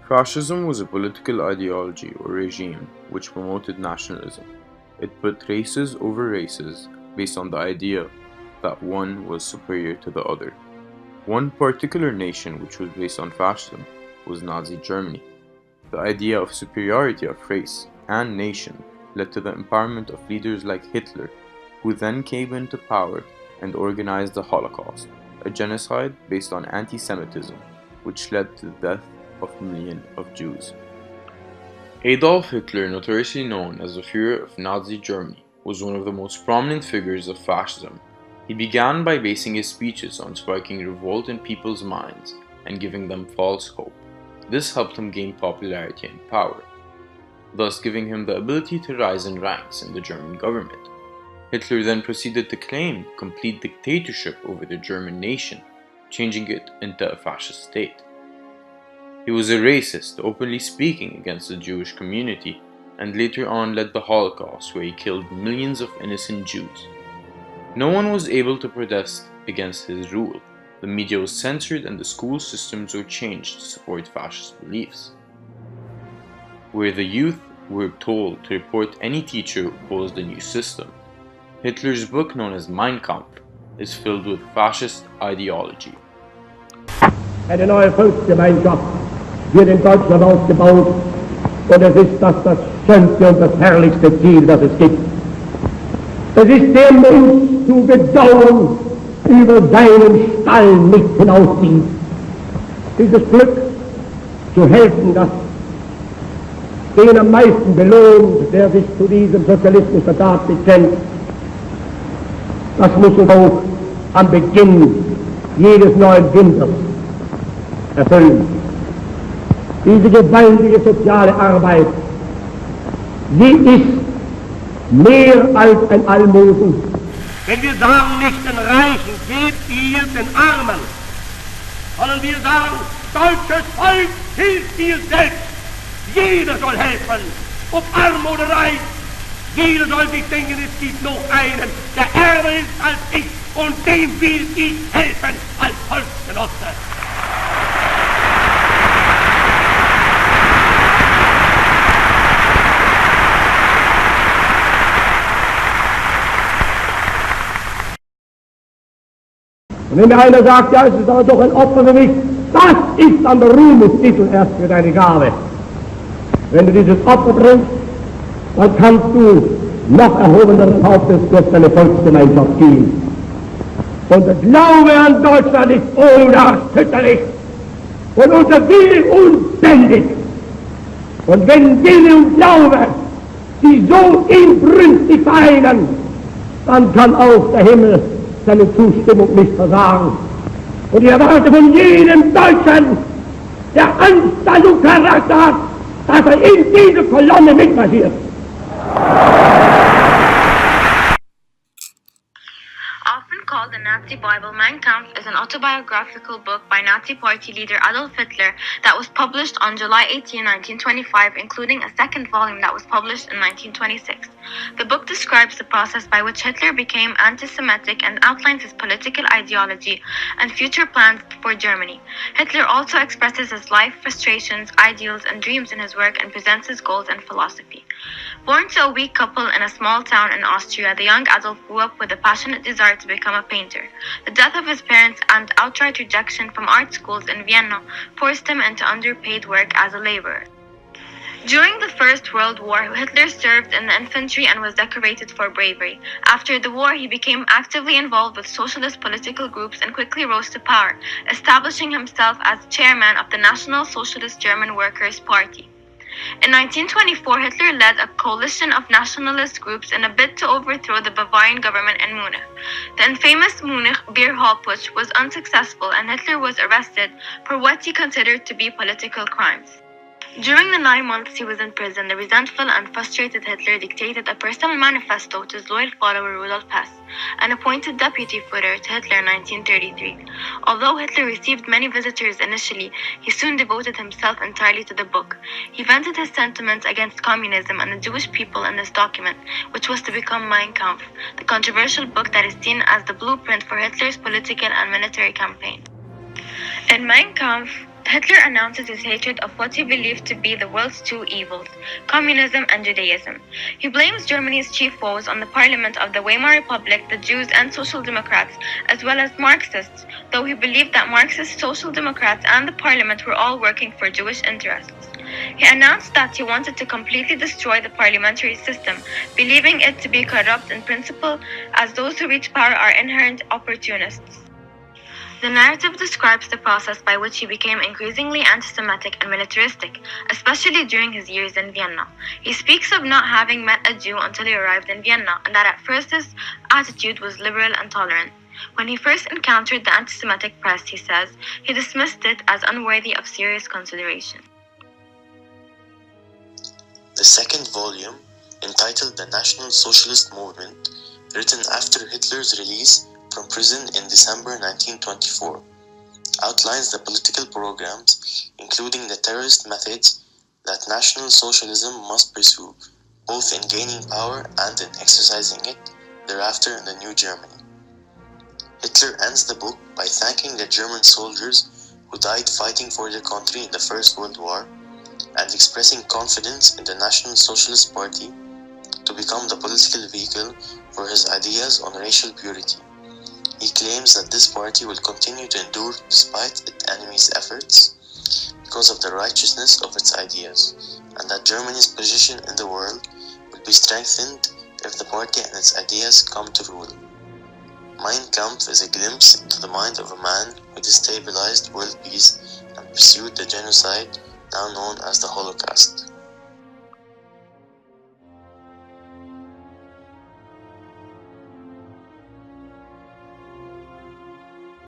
Fascism was a political ideology or regime which promoted nationalism. It put races over races based on the idea that one was superior to the other. One particular nation which was based on fascism was Nazi Germany. The idea of superiority of race and nation led to the empowerment of leaders like Hitler, who then came into power and organized the Holocaust, a genocide based on anti-Semitism, which led to the death of millions of Jews. Adolf Hitler, notoriously known as the Führer of Nazi Germany, was one of the most prominent figures of fascism. He began by basing his speeches on sparking revolt in people's minds and giving them false hope. This helped him gain popularity and power, thus giving him the ability to rise in ranks in the German government. Hitler then proceeded to claim complete dictatorship over the German nation, changing it into a fascist state. He was a racist, openly speaking against the Jewish community, and later on led the Holocaust, where he killed millions of innocent Jews. No one was able to protest against his rule. The media was censored and the school systems were changed to support fascist beliefs, where the youth were told to report any teacher who opposed the new system. Hitler's book, known as Mein Kampf, is filled with fascist ideology. Eine neue Volksgemeinschaft wird in Deutschland aufgebaut und es ist das schönste und das herrlichste Ziel, das es gibt. Es ist der Mensch zu bedauern, über seinen Stall nicht hinauszieht. Dieses Glück zu helfen, das den am meisten belohnt, der sich zu diesem Sozialismus der Tat bekennt, das muss uns auch am Beginn jedes neuen Winters erfüllen. Diese gewaltige soziale Arbeit, sie ist mehr als ein Almosen. Wenn wir sagen, nicht den Reichen, gebt ihr den Armen, sondern wir sagen, deutsches Volk, hilft ihr selbst. Jeder soll helfen, ob arm oder reich. Jeder soll sich denken, es gibt noch einen, der ärmer ist als ich und dem will ich helfen als Volksgenosse. Und wenn mir einer sagt, ja, es ist aber doch ein Opfer für mich, das ist dann der Ruhmestitel erst für deine Gabe. Wenn du dieses Opfer bringst, dann kannst du noch erhobeneren Hauptes durch deine Volksgemeinschaft gehen. Und der Glaube an Deutschland ist unerschütterlich und unser Wille unbändig. Und wenn Wille und Glaube sich so inbrünstig vereinen, dann kann auch der Himmel seine Zustimmung nicht versagen. Und ich erwarte von jedem Deutschen, der Anstand und Charakter hat, dass er in diese Kolonne mitmarschiert. Often called the Nazi Bible, Mein Kampf is an autobiographical book by Nazi Party leader Adolf Hitler that was published on July 18, 1925, including a second volume that was published in 1926. The book describes the process by which Hitler became anti-Semitic and outlines his political ideology and future plans for Germany. Hitler also expresses his life frustrations, ideals, and dreams in his work and presents his goals and philosophy. Born to a weak couple in a small town in Austria, the young Adolf grew up with a passionate desire to become a painter. The death of his parents and outright rejection from art schools in Vienna forced him into underpaid work as a laborer. During the First World War, Hitler served in the infantry and was decorated for bravery. After the war, he became actively involved with socialist political groups and quickly rose to power, establishing himself as chairman of the National Socialist German Workers' Party. In 1924, Hitler led a coalition of nationalist groups in a bid to overthrow the Bavarian government in Munich. The infamous Munich beer hall putsch was unsuccessful and Hitler was arrested for what he considered to be political crimes. During the 9 months he was in prison, the resentful and frustrated Hitler dictated a personal manifesto to his loyal follower Rudolf Hess, and appointed deputy Führer to Hitler in 1933. Although Hitler received many visitors initially, he soon devoted himself entirely to the book. He vented his sentiments against communism and the Jewish people in this document, which was to become Mein Kampf, the controversial book that is seen as the blueprint for Hitler's political and military campaign. In Mein Kampf, Hitler announces his hatred of what he believed to be the world's two evils, communism and Judaism. He blames Germany's chief foes on the parliament of the Weimar Republic, the Jews and Social Democrats, as well as Marxists, though he believed that Marxist Social Democrats and the parliament were all working for Jewish interests. He announced that he wanted to completely destroy the parliamentary system, believing it to be corrupt in principle, as those who reach power are inherent opportunists. The narrative describes the process by which he became increasingly anti-Semitic and militaristic, especially during his years in Vienna. He speaks of not having met a Jew until he arrived in Vienna, and that at first his attitude was liberal and tolerant. When he first encountered the anti-Semitic press, he says, he dismissed it as unworthy of serious consideration. The second volume, entitled The National Socialist Movement, written after Hitler's release from prison in December 1924, outlines the political programs, including the terrorist methods that National Socialism must pursue, both in gaining power and in exercising it thereafter in the new Germany. Hitler ends the book by thanking the German soldiers who died fighting for their country in the First World War and expressing confidence in the National Socialist Party to become the political vehicle for his ideas on racial purity. He claims that this party will continue to endure despite its enemies' efforts because of the righteousness of its ideas, and that Germany's position in the world will be strengthened if the party and its ideas come to rule. Mein Kampf is a glimpse into the mind of a man who destabilized world peace and pursued the genocide now known as the Holocaust.